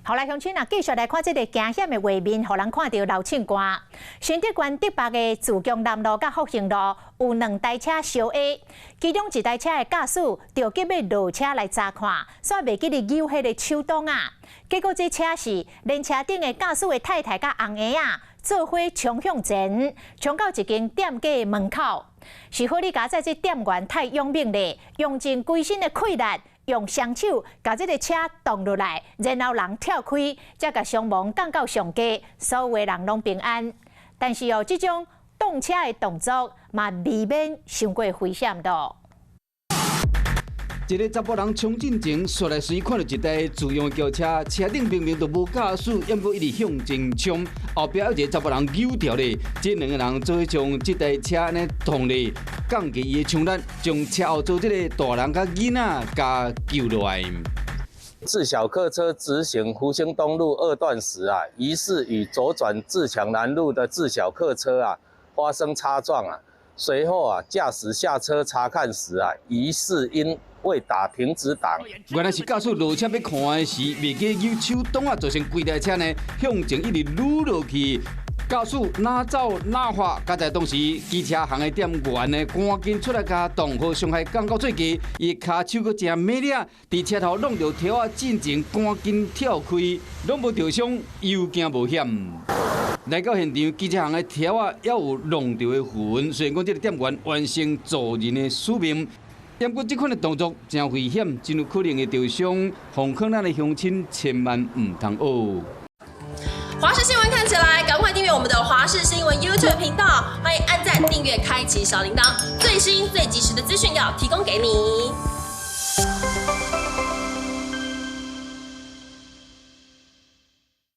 后来乡亲啊，继续来看这个惊险的画面，互人看到流庆歌。新竹县竹北的自强南路甲复兴路有2台车相 A， 其中1台车的驾驶着急要落车来查看，煞袂记得扭迄个手动啊。结果这车是连车顶的驾驶的太太甲红爷啊，做伙冲向前，冲到一间店家的门口。是好你家在这店员太勇猛咧，用尽规身的气力。用双手把这个车动落来，然后人跳开，才把伤亡降到上低，所有的人拢平安。但是哦，这种动车的动作嘛，未免伤过危险咯。一个查甫人冲进前，倏来随看到一台自用的轿车，车顶明明就无驾驶，也过一直向前冲，后壁有一个查甫人扭掉咧，这2个人做伙将这台车安尼撞咧，降低伊的冲力，将车后座这个大人甲囡仔甲救落来。自小客车直行福兴东路2段时啊，疑似与左转自强南路的自小客车啊发生擦撞啊，随后啊驾驶下车查看时啊，疑似因未打停止档，原来是驾驶落车要看的时，未记扭手动啊，造成规台车呢向前一直撸落去。驾驶哪走哪滑，加在当时机车行的店员呢，赶紧出来甲动，好伤害降到最低。伊骹手阁真猛烈，伫车头弄着条啊，进前赶紧跳开，拢无受伤，有惊无险。来到现场，机车行的条啊，也有弄着的符文。虽然讲这个店员完成助人的使命。不过这款的动作真危险，真有可能会受伤。防坑咱的乡亲千万唔通学。华视新闻看起来，赶快订阅我们的华视新闻 YouTube 频道，欢迎按赞、订阅、开启小铃铛，最新最及时的资讯要提供给你。